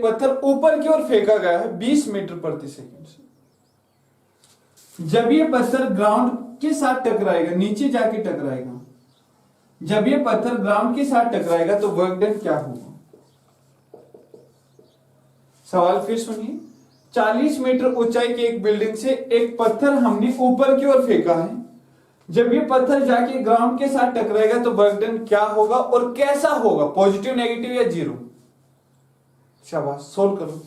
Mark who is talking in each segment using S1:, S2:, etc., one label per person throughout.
S1: एक पत्थर ऊपर की ओर फेंका गया है 20 मीटर प्रति सेकंड से। जब ये पत्थर ग्राउंड के साथ टकराएगा, नीचे जाके टकराएगा, जब ये पत्थर ग्राउंड के साथ टकराएगा तो वर्क डन क्या होगा? सवाल फिर सुनिए। 40 मीटर ऊंचाई की एक बिल्डिंग से एक पत्थर हमने ऊपर की ओर फेंका है। जब ये पत्थर जाके ग्राउंड के साथ टकराएगा तो वर्क डन क्या होगा और कैसा होगा? पॉजिटिव, नेगेटिव या जीरो? शाबाश, सोल्व करो।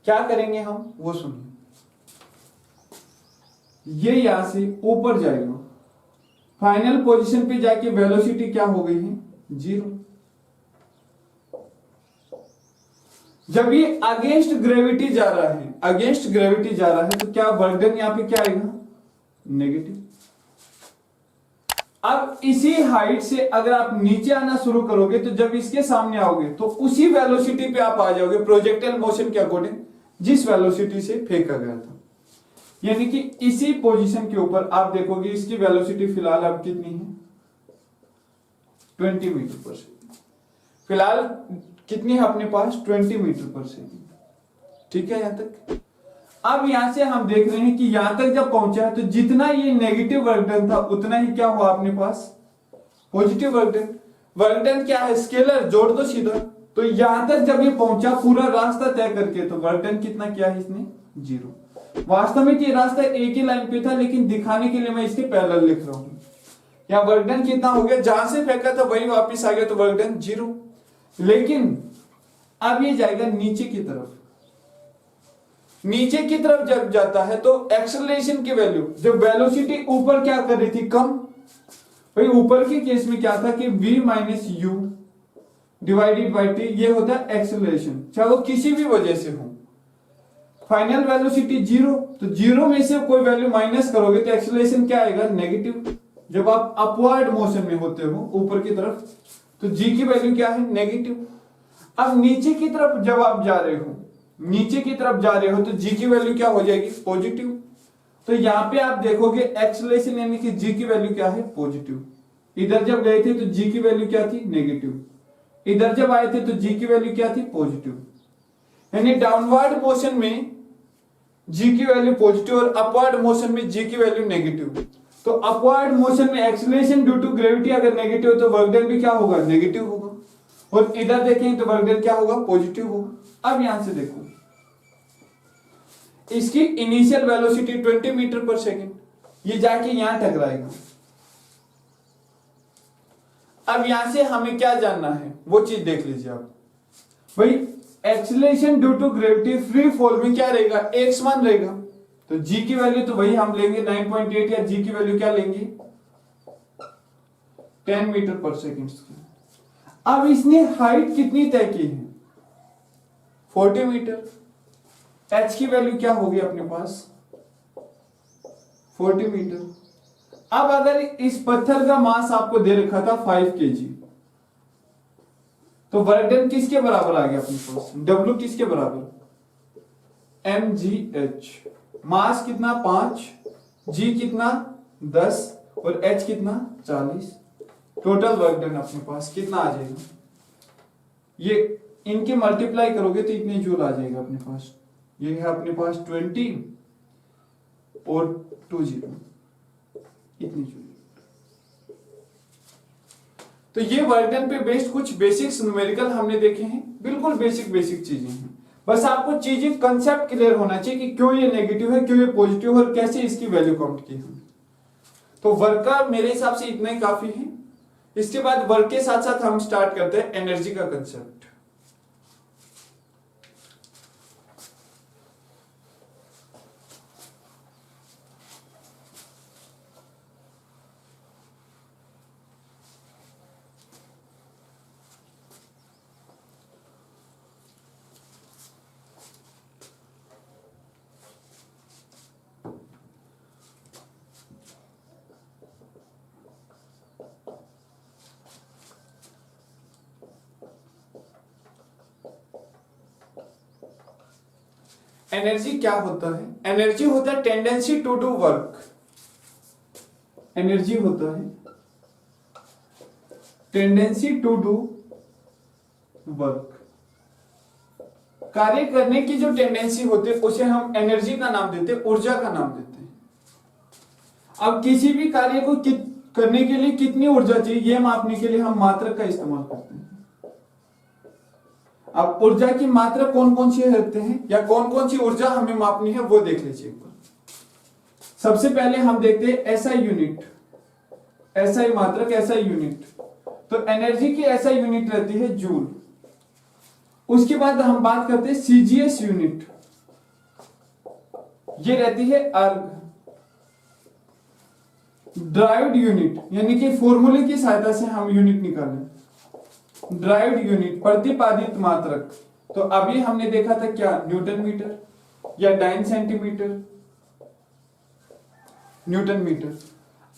S1: क्या करेंगे हम वो सुनिए। ये यहां से ऊपर जाएगा, फाइनल पोजीशन पे जाके वेलोसिटी क्या हो गई है? जीरो। जब ये अगेंस्ट ग्रेविटी जा रहा है, अगेंस्ट ग्रेविटी जा रहा है तो क्या वर्क डन यहां पे क्या आएगा? नेगेटिव। अब इसी हाइट से अगर आप नीचे आना शुरू करोगे तो जब इसके सामने आओगे तो उसी वेलोसिटी पे आप आ जाओगे प्रोजेक्टाइल मोशन के अकॉर्डिंग जिस वेलोसिटी से फेंका गया था। यानी कि इसी पोजीशन के ऊपर आप देखोगे इसकी वेलोसिटी फिलहाल अब कितनी है? 20 मीटर पर सेकेंड। फिलहाल कितनी है अपने पास? 20 मीटर पर सेकेंड। ठीक है यहां तक। अब यहां से हम देख रहे हैं कि यहां तक जब पहुंचा है तो जितना ये नेगेटिव वर्क डन था उतना ही क्या हुआ अपने पास? Positive work done. Work done क्या है? स्केलर, जोड़ दो सीधा। तो यहां तक जब ये पहुंचा पूरा रास्ता तय करके तो वर्क डन कितना किया है इसने? जीरो। वास्तव में ये रास्ता एक ही लाइन पे था लेकिन दिखाने के लिए मैं इसके पैरेलल लिख रहा हूं। यहां वर्क डन कितना हो गया? जहां से फेंका था वही वापिस आ गया तो वर्क डन जीरो। लेकिन अब ये जाएगा नीचे की तरफ। नीचे की तरफ जब जाता है तो एक्सेलरेशन की वैल्यू, जब वेलोसिटी ऊपर क्या कर रही थी? कम। भाई ऊपर के केस में क्या था कि v minus you divided by T, ये होता है एक्सेलरेशन, चाहे वो किसी भी वजह से हो। फाइनल वेलोसिटी जीरो, तो जीरो में से कोई वैल्यू माइनस करोगे तो एक्सेलरेशन क्या आएगा? नेगेटिव। जब आप अपवर्ड मोशन में होते हो ऊपर की तरफ तो g की वैल्यू क्या है? नेगेटिव। अब नीचे की तरफ जब आप जा रहे हो, नीचे की तरफ जा रहे हो तो g की वैल्यू क्या हो जाएगी? पॉजिटिव। तो यहां पे आप देखोगे एक्सेलरेशन यानी कि g की वैल्यू क्या है? पॉजिटिव। इधर जब गए थे तो g की वैल्यू क्या थी? नेगेटिव। इधर जब आए थे तो g की वैल्यू क्या थी? पॉजिटिव। यानी डाउनवर्ड मोशन में g की वैल्यू पॉजिटिव और अपवर्ड मोशन में g की वैल्यू नेगेटिव। तो अपवर्ड मोशन में एक्सेलरेशन ड्यू टू ग्रेविटी अगर नेगेटिव हो तो वर्क डन भी क्या होगा? नेगेटिव होगा। और इधर देखें तो वर्क डन क्या होगा? पॉजिटिव होगा। अब यहां से देखो, इसकी इनिशियल वेलोसिटी 20 मीटर पर सेकेंड, ये जाके यहां टकराएगा। अब यहां से हमें क्या जानना है वो चीज देख लीजिए आप। भाई acceleration due to gravity free fall में क्या रहेगा? एक समान रहेगा। तो g की वैल्यू तो वही हम लेंगे 9.8 या g की वैल्यू क्या लेंगे? 10 मीटर पर सेकेंड की। अब इसने हाइट कितनी तय की है? 40 मीटर। h की वैल्यू क्या होगी अपने पास? 40 मीटर। अब अगर इस पत्थर का मास आपको दे रखा था 5 kg, तो वर्क डन किसके बराबर आ गया अपने पास? W किसके बराबर? mgh। मास कितना? 5, g कितना? 10 और h कितना? 40। टोटल वर्क डन अपने पास कितना आ जाएगा? ये इनके मल्टीप्लाई करोगे तो इतने जूल आ जाएगा अपने पास। ये है अपने पास 20 और 20 इतनी जूल। तो ये वर्क डन पे बेस्ड कुछ बेसिक्स न्यूमेरिकल हमने देखे हैं, बिल्कुल बेसिक चीजें हैं। बस आपको चीजें कंसेप्ट क्लियर होना चाहिए कि क्यों ये नेगेटिव है, क्यों ये पॉजिटिव है और कैसे इसकी वैल्यू काउंट की है। तो वर्क का मेरे हिसाब से इतना ही काफी है। इसके बाद वर्क के साथ साथ हम स्टार्ट करते हैं एनर्जी का कंसेप्ट। एनर्जी क्या होता है? एनर्जी होता है tendency to do work. Energy होता है टेंडेंसी टू डू वर्क। कार्य करने की जो टेंडेंसी होती है उसे हम एनर्जी का नाम देते हैं, ऊर्जा का नाम देते हैं। अब किसी भी कार्य को करने के लिए कितनी ऊर्जा चाहिए यह मापने के लिए हम मात्रक का इस्तेमाल करते हैं। अब ऊर्जा की मात्रा कौन कौन सी रहते हैं या कौन कौन सी ऊर्जा हमें मापनी है वो देख लीजिए एक बार। सबसे पहले हम देखते हैं एसआई यूनिट, एसआई मात्रक, एसआई यूनिट। तो एनर्जी की एसआई यूनिट रहती है जूल। उसके बाद हम बात करते हैं सीजीएस यूनिट, ये रहती है अर्ग। ड्राइव्ड यूनिट यानी कि फॉर्मूले की सहायता से हम यूनिट निकालें। ड्राइव्ड यूनिट प्रतिपादित मात्रक, तो अभी हमने देखा था क्या, न्यूटन मीटर या डाइन सेंटीमीटर, न्यूटन मीटर।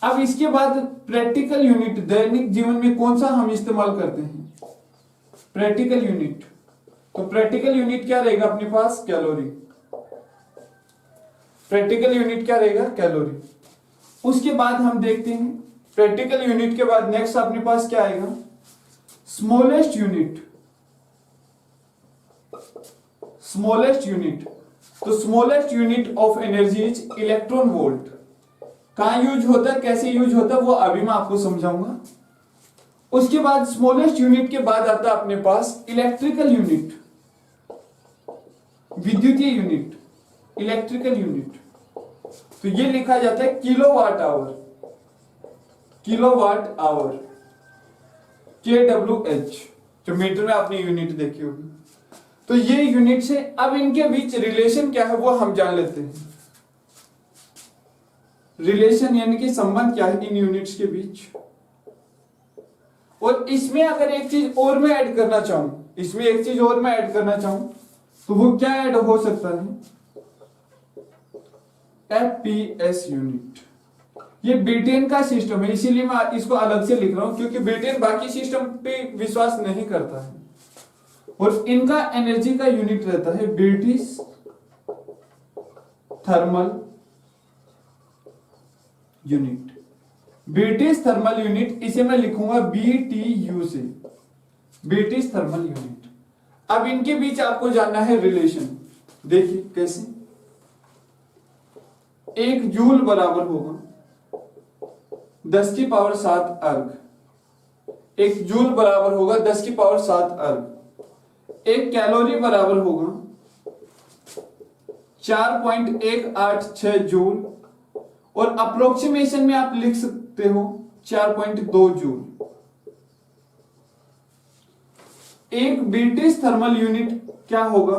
S1: अब इसके बाद प्रैक्टिकल यूनिट, दैनिक जीवन में कौन सा हम इस्तेमाल करते हैं, प्रैक्टिकल यूनिट। तो प्रैक्टिकल यूनिट क्या रहेगा अपने पास, कैलोरी। प्रैक्टिकल यूनिट क्या रहेगा, कैलोरी। उसके बाद हम देखते हैं प्रैक्टिकल यूनिट के बाद नेक्स्ट अपने पास क्या आएगा, स्मॉलेस्ट यूनिट। स्मॉलेस्ट यूनिट, तो smallest unit of energy is electron volt. कहां यूज होता है, कैसे यूज होता है वो अभी मैं आपको समझाऊंगा। उसके बाद स्मॉलेस्ट यूनिट के बाद आता है अपने पास इलेक्ट्रिकल यूनिट, विद्युतीय यूनिट, इलेक्ट्रिकल यूनिट। तो ये लिखा जाता है kilowatt hour, kilowatt hour, KWH, जो मीटर में आपने यूनिट देखी होगी। तो ये यूनिट से अब इनके बीच रिलेशन क्या है वो हम जान लेते हैं। रिलेशन यानी कि संबंध क्या है इन यूनिट्स के बीच। और इसमें अगर एक चीज और मैं ऐड करना चाहूं, इसमें एक चीज और मैं ऐड करना चाहूं तो वो क्या ऐड हो सकता है, FPS यूनिट। ये ब्रिटेन का सिस्टम है, इसीलिए मैं इसको अलग से लिख रहा हूं क्योंकि ब्रिटेन बाकी सिस्टम पे विश्वास नहीं करता है। और इनका एनर्जी का यूनिट रहता है British thermal unit. British thermal unit, इसे मैं लिखूंगा BTU से, ब्रिटिश थर्मल यूनिट। अब इनके बीच आपको जानना है रिलेशन। देखिए कैसे, 1 जूल बराबर होगा 10 की पावर 7 अर्ग। 1 जूल बराबर होगा 10 की पावर 7 अर्ग। 1 कैलोरी बराबर होगा 4.186 जूल। और अप्रोक्सीमेशन में आप लिख सकते हो 4.2 जूल। एक ब्रिटिश थर्मल यूनिट क्या होगा,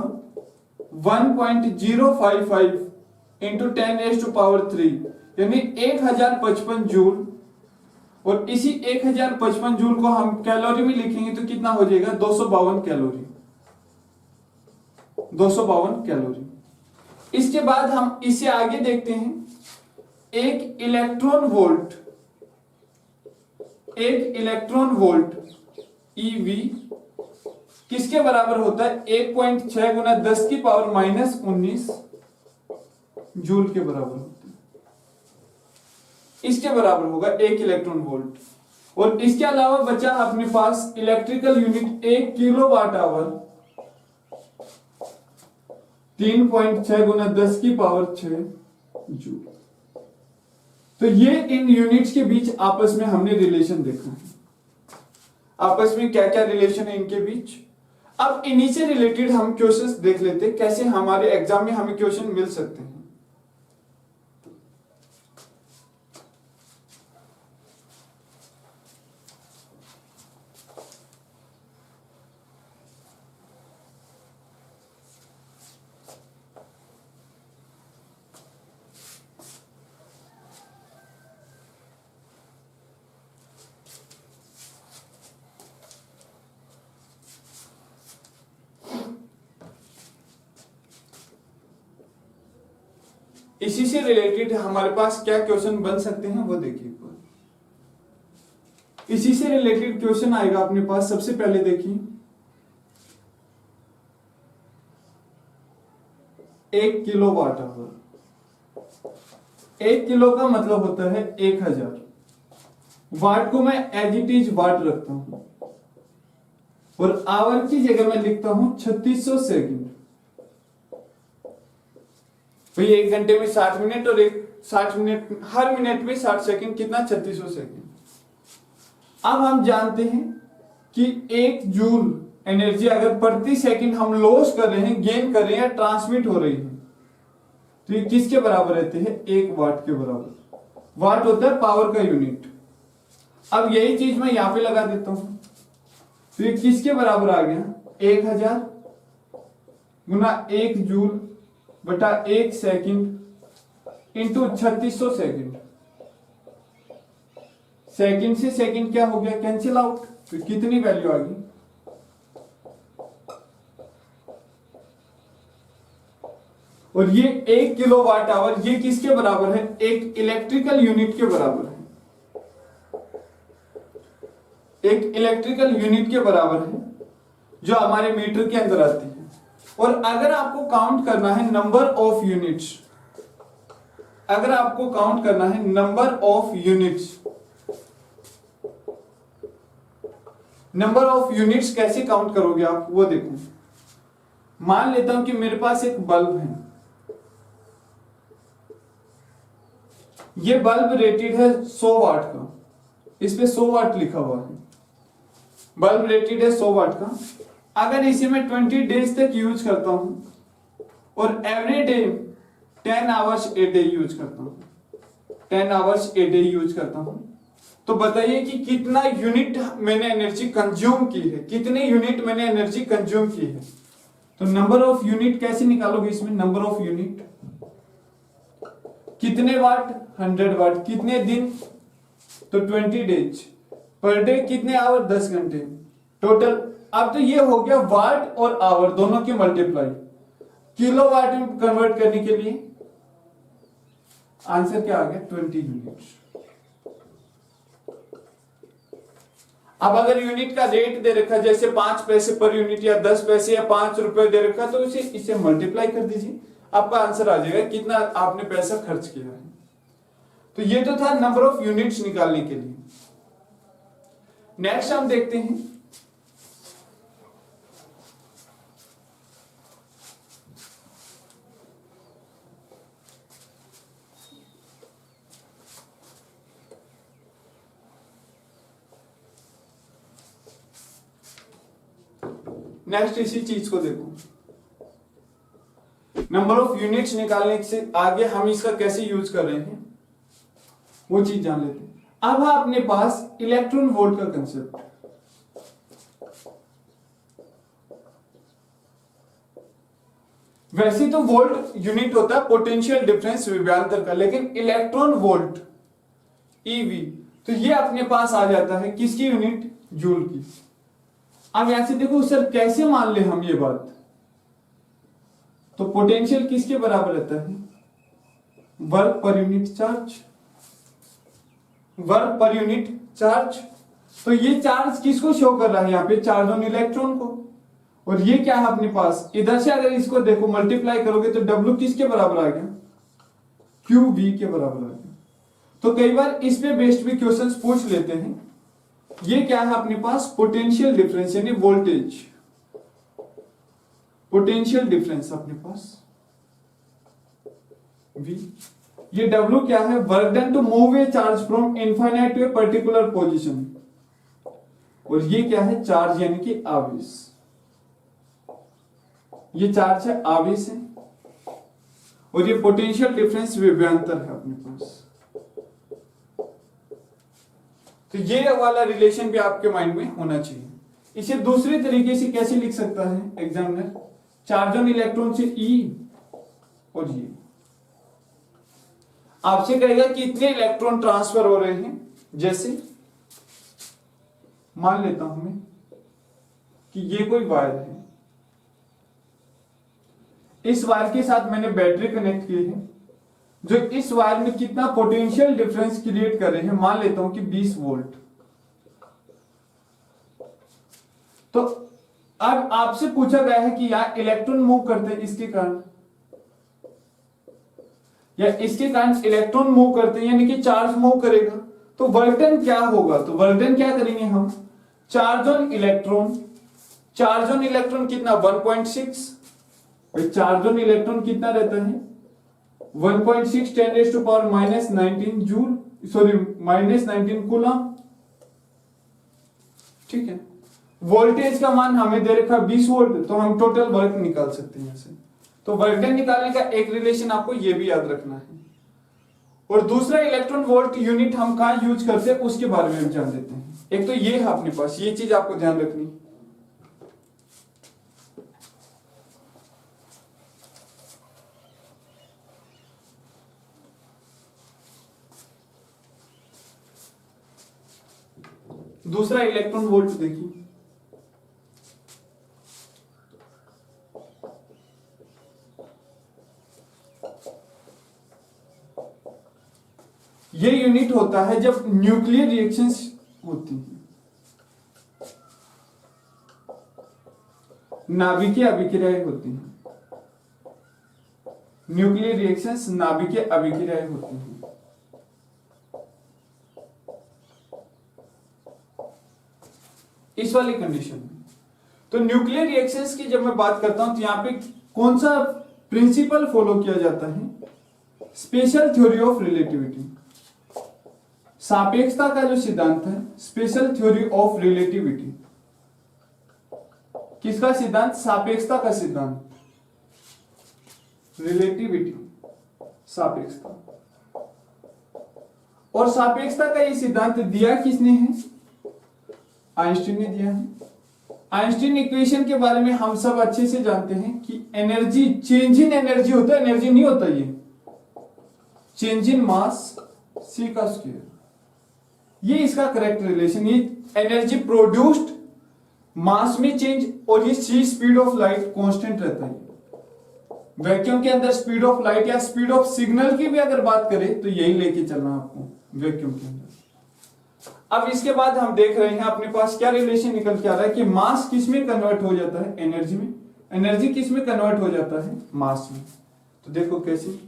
S1: 1.055 इंटू 10⁻³ यानी 1055 जूल। और इसी 1055 जूल को हम कैलोरी में लिखेंगे तो कितना हो जाएगा, 252 कैलोरी, 252 कैलोरी। इसके बाद हम इससे आगे देखते हैं, एक इलेक्ट्रॉन वोल्ट, एक इलेक्ट्रॉन वोल्ट EV किसके बराबर होता है, 1.6 गुना 10 की पावर -19 जूल के बराबर होता है। इसके बराबर होगा 1 इलेक्ट्रॉन वोल्ट। और इसके अलावा बचा अपने पास इलेक्ट्रिकल यूनिट 1 किलोवाट आवर, 3.6 गुना 10 की पावर 6 जूल। तो ये इन यूनिट्स के बीच आपस में हमने रिलेशन देखा है, आपस में क्या क्या रिलेशन है इनके बीच। अब इन्हीं से रिलेटेड हम क्वेश्चंस देख लेते हैं, कैसे हमारे एग्जाम में हमें क्वेश्चन मिल सकते हैं। इसी से रिलेटेड हमारे पास क्या क्वेश्चन बन सकते हैं वो देखिए। इसी से रिलेटेड क्वेश्चन आएगा अपने पास। सबसे पहले देखिए, 1 किलोवाट आवर, 1 किलो का मतलब होता है 1000। वाट को मैं एज इट इज वाट रखता हूं। और आवर की जगह मैं लिखता हूं 3600 सेकंड। तो ये 1 घंटे में 60 मिनट और 60 मिनट, हर मिनट में 60 सेकंड, कितना 3600 सेकंड। अब हम जानते हैं कि 1 जूल एनर्जी अगर प्रति सेकंड हम लॉस कर रहे हैं, गेन कर रहे हैं या ट्रांसमिट हो रही है, तो ये किसके बराबर रहते हैं? 1 वाट के बराबर। वाट होता है पावर का यूनिट। अब यही चीज मैं यहां पे लगा देता हूं, तो ये किसके बराबर आ गया? 1000 गुना 1 जूल बटा 1 सेकंड इंटू 3600 सेकंड। सेकंड से सेकंड क्या हो गया? Cancel out. तो कितनी वैल्यू आ गई? और ये 1 किलोवाट आवर, ये किसके बराबर है? एक इलेक्ट्रिकल यूनिट के बराबर है। एक इलेक्ट्रिकल यूनिट के बराबर है जो हमारे मीटर के अंदर आती है। और अगर आपको काउंट करना है नंबर ऑफ यूनिट्स, अगर आपको काउंट करना है number of units, number of units कैसे काउंट करोगे आप, वो देखो। मान लेता हूं कि मेरे पास एक बल्ब है, ये बल्ब रेटेड है 100 वाट का, इस पे 100 वाट लिखा हुआ है। बल्ब रेटेड है 100 वाट का। अगर इसे मैं 20 डेज तक यूज करता हूं और every day 10 hours a day use करता हूं, 10 आवर्स ए डे यूज करता हूं, तो बताइए कि कितना यूनिट मैंने एनर्जी कंज्यूम की है, कितने यूनिट मैंने एनर्जी कंज्यूम की है। तो नंबर ऑफ यूनिट कैसे निकालोगे इसमें? नंबर ऑफ यूनिट कितने वाट? 100 वाट। कितने दिन? तो 20 डेज। पर डे कितने आवर? 10 घंटे टोटल। अब तो ये हो गया वाट और आवर दोनों की मल्टीप्लाई। किलोवाट में कन्वर्ट करने के लिए आंसर क्या आ गया? 20 यूनिट। अब अगर यूनिट का रेट दे रखा, जैसे 5 पैसे पर यूनिट या 10 पैसे या 5 रुपए दे रखा, तो इसे मल्टीप्लाई कर दीजिए, आपका आंसर आ जाएगा कितना आपने पैसा खर्च किया है। तो ये तो था नंबर ऑफ यूनिट्स निकालने के लिए। नेक्स्ट हम देखते हैं नेक्स्ट, इसी चीज को देखो। नंबर ऑफ यूनिट्स निकालने से आगे हम इसका कैसे यूज कर रहे हैं वो चीज जान लेते हैं। अब है अपने पास इलेक्ट्रॉन वोल्ट का कंसेप्ट। वैसे तो वोल्ट यूनिट होता है पोटेंशियल डिफरेंस विभवांतर का, लेकिन इलेक्ट्रॉन वोल्ट ईवी, तो ये अपने पास आ जाता है किसकी यूनिट? जूल की। अब यहां से देखो सर कैसे मान ले हम ये बात, तो पोटेंशियल किसके बराबर रहता है? Work per unit charge. Work per unit charge, तो ये चार्ज किसको शो कर रहा है? यहाँ पे चार्ज ऑन इलेक्ट्रॉन को। और ये क्या है अपने पास? इधर से अगर इसको देखो मल्टीप्लाई करोगे तो W किसके बराबर आ गया? QV के बराबर आ गया। तो कई बार इस पे बेस्ड भी क्वेश्चंस पूछ लेते हैं। ये क्या है अपने पास? पोटेंशियल डिफरेंस यानी वोल्टेज, पोटेंशियल डिफरेंस अपने पास V। ये W क्या है? Work done to move a charge from infinite to a particular position. और ये क्या है? चार्ज यानी कि आवेश। ये चार्ज है, आवेश है, और ये पोटेंशियल डिफरेंस विभवांतर है अपने पास। तो ये वाला रिलेशन भी आपके माइंड में होना चाहिए। इसे दूसरे तरीके से कैसे लिख सकता है एग्जामिनर? चार्ज ऑन इलेक्ट्रॉन से E, और ये आपसे कहेगा कि इतने इलेक्ट्रॉन ट्रांसफर हो रहे हैं। जैसे मान लेता हूं मैं कि ये कोई वायर है, इस वायर के साथ मैंने बैटरी कनेक्ट की है, जो इस वायर में कितना पोटेंशियल डिफरेंस क्रिएट कर रहे हैं, मान लेता हूं कि 20 वोल्ट। तो अब आपसे पूछा गया है कि यार इलेक्ट्रॉन मूव करते हैं इसके कारण, या इसके कारण इलेक्ट्रॉन मूव करते हैं यानी कि चार्ज मूव करेगा, तो वर्क डन क्या होगा? तो वर्क डन क्या करेंगे हम? Charge on electron charge on electron कितना 1.6, भाई चार्ज ऑन इलेक्ट्रॉन कितना रहता है 1.6 10⁻⁻19 जूल, सॉरी -19 कूलम। ठीक है, वोल्टेज का मान हमें दे रखा 20 वोल्ट, तो हम टोटल वर्क निकाल सकते हैं यहाँ से। तो वर्क डन निकालने का एक रिलेशन आपको ये भी याद रखना है। और दूसरा इलेक्ट्रॉन वोल्ट यूनिट हम कहाँ यूज करते हैं उसके बारे में भी जान लेते हैं। एक तो ये है अपने पास, ये चीज आपको ध्यान रखनी। दूसरा इलेक्ट्रॉन वोल्ट देखिए, ये यूनिट होता है जब न्यूक्लियर रिएक्शंस होती हैं, नाभिकीय अभिक्रियाएं होती हैं, न्यूक्लियर रिएक्शंस नाभिकीय अभिक्रियाएं होती हैं। इस वाली कंडीशन में तो न्यूक्लियर रिएक्शंस की जब मैं बात करता हूं तो यहां पे कौन सा प्रिंसिपल फॉलो किया जाता है, स्पेशल थ्योरी ऑफ रिलेटिविटी, सापेक्षता का जो सिद्धांत है, स्पेशल थ्योरी ऑफ रिलेटिविटी। किसका सिद्धांत, सापेक्षता का सिद्धांत, रिलेटिविटी सापेक्षता। और सापेक्षता का ये सिद्धांत दिया किसने है, आइंस्टीन ने दिया है। आइंस्टीन इक्वेशन के बारे में हम सब अच्छे से जानते हैं कि एनर्जी चेंज इन एनर्जी होता है, एनर्जी नहीं होता, ये चेंज इन मास c का स्क्वायर, ये इसका करेक्ट रिलेशन। ये एनर्जी प्रोड्यूस्ड मास में चेंज, और ये c speed of light constant रहता है। वैक्यूम के अंदर स्पीड ऑफ लाइट या स्पीड ऑफ सिग्नल की भी अगर बात करें तो यही लेके चलना आपको वैक्यूम के अंदर। अब इसके बाद हम देख रहे हैं अपने पास क्या रिलेशन निकल के आ रहा है कि मास किस में कन्वर्ट हो जाता है, एनर्जी में, एनर्जी किस में कन्वर्ट हो जाता है, मास में। तो देखो कैसे,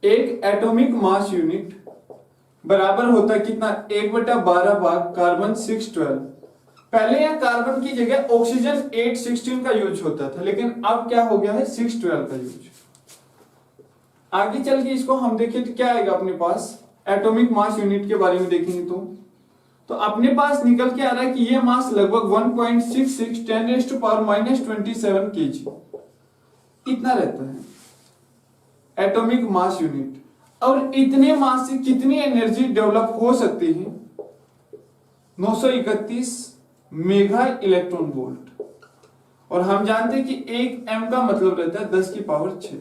S1: एक एटॉमिक मास यूनिट बराबर होता है कितना, 1/12 भाग कार्बन 612। पहले यह कार्बन की जगह ऑक्सीजन 816 का यूज होता था, लेकिन अब क्या हो गया है 612 का यूज। आगे चल के इसको हम देखें तो क्या आएगा अपने पास, एटॉमिक मास यूनिट के बारे में देखेंगे तो अपने पास निकल के आ रहा है कि ये मास लगभग 1.66 10⁻⁻27 kg इतना रहता है एटॉमिक मास यूनिट। और इतने मास से कितनी एनर्जी डेवलप हो सकती है, 931 मेगा इलेक्ट्रॉन वोल्ट। और हम जानते हैं कि 1 m का मतलब रहता है 10⁶,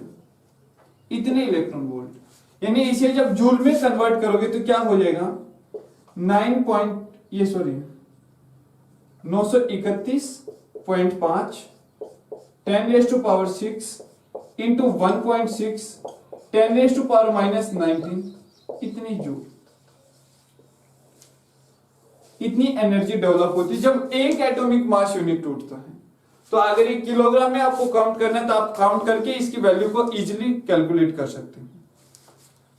S1: इतने इलेक्ट्रॉन वोल्ट। यानी इसे जब जूल में कन्वर्ट करोगे तो क्या हो जाएगा 931.5 10⁻6 इंटू 1.6 10⁻⁻19 इतनी जूल, इतनी एनर्जी डेवलप होती है जब एक एटॉमिक मास यूनिट टूटता है। तो अगर ये किलोग्राम में आपको काउंट करना है तो आप काउंट करके इसकी वैल्यू को इजीली कैलकुलेट कर सकते हैं।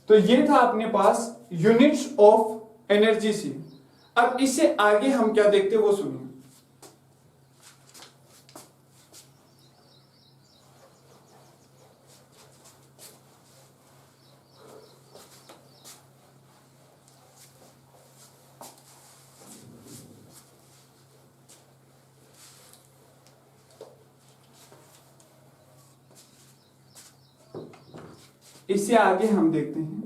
S1: तो ये था अपने पास यूनिट्स ऑफ एनर्जी सी। अब इससे आगे हम क्या देखते हैं वो सुनिए। इससे आगे हम देखते हैं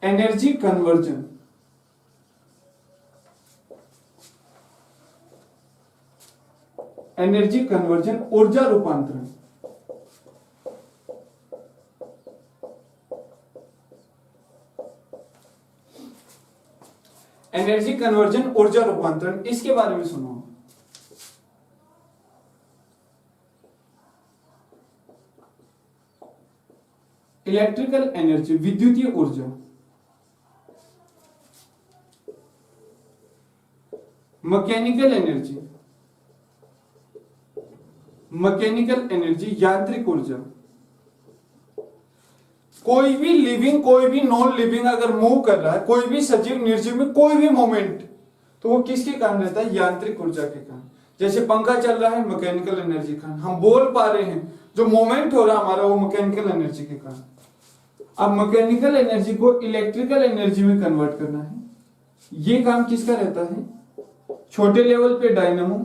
S1: एनर्जी कन्वर्जन। एनर्जी कन्वर्जन, ऊर्जा रूपांतरण। एनर्जी कन्वर्जन, ऊर्जा रूपांतरण, इसके बारे में सुनो। इलेक्ट्रिकल एनर्जी, विद्युतीय ऊर्जा, मैकेनिकल एनर्जी, मैकेनिकल एनर्जी, यांत्रिक ऊर्जा। कोई भी लिविंग, कोई भी नॉन लिविंग अगर मूव कर रहा है, कोई भी सजीव निर्जीव में कोई भी मोमेंट, तो वो किसके कारण रहता है? यांत्रिक ऊर्जा के कारण। जैसे पंखा चल रहा है, मैकेनिकल एनर्जी कारण। हम बोल पा रहे हैं, जो मोमेंट हो रहा है हमारा, वो मैकेनिकल एनर्जी के कारण। अब मैकेनिकल एनर्जी को इलेक्ट्रिकल एनर्जी में कन्वर्ट करना है, ये काम किसका रहता है? छोटे लेवल पे डायनामो,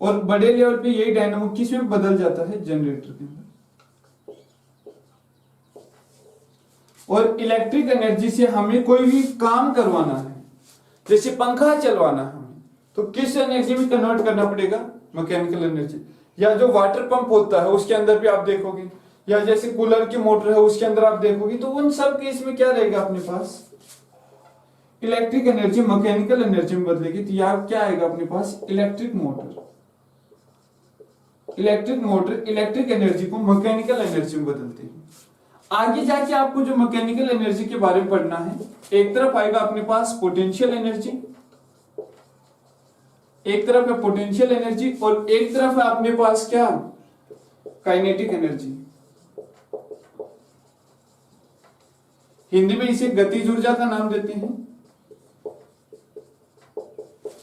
S1: और बड़े लेवल पे यही डायनामो किस में बदल जाता है? जनरेटर के अंदर। और इलेक्ट्रिक एनर्जी से हमें कोई भी काम करवाना है, जैसे पंखा चलवाना है हमें, तो किस एनर्जी में कन्वर्ट करना पड़ेगा? Mechanical energy. या जो वाटर पंप होता है उसके अंदर भी आप देखोगे, या जैसे कूलर की मोटर है उसके अंदर आप देखोगे, तो उन सब केस में क्या रहेगा अपने पास? इलेक्ट्रिक एनर्जी मैकेनिकल एनर्जी में बदलेगी, तो यहाँ क्या आएगा अपने पास? Electric motor. Electric motor electric energy को मैकेनिकल एनर्जी में बदलती है। आगे जाके आपको जो मैकेनिकल एनर्जी के बारे में पढ़ना है, एक तरफ आएगा अपने पास पोटेंशियल एनर्जी, एक तरफ है पोटेंशियल एनर्जी, और एक तरफ है अपने पास क्या? Kinetic energy. हिंदी में इसे गतिज ऊर्जा का नाम देते हैं,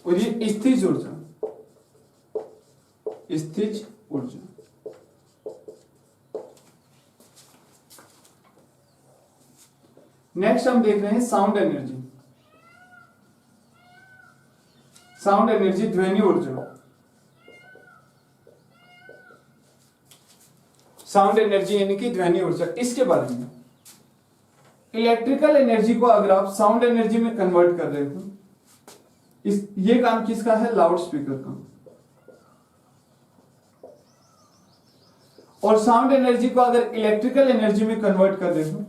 S1: और ये स्थिज ऊर्जा, स्थिज ऊर्जा। नेक्स्ट हम देख रहे हैं साउंड एनर्जी। साउंड एनर्जी ध्वनि ऊर्जा। साउंड एनर्जी यानी कि ध्वनि ऊर्जा, इसके बारे में। इलेक्ट्रिकल एनर्जी को अगर आप साउंड एनर्जी में कन्वर्ट कर रहे हो, ये काम किसका है? लाउड स्पीकर का। और साउंड एनर्जी को अगर इलेक्ट्रिकल एनर्जी में कन्वर्ट कर रहे हो,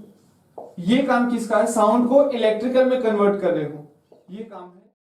S1: ये काम किसका है? साउंड को इलेक्ट्रिकल में कन्वर्ट कर रहे हो, ये काम है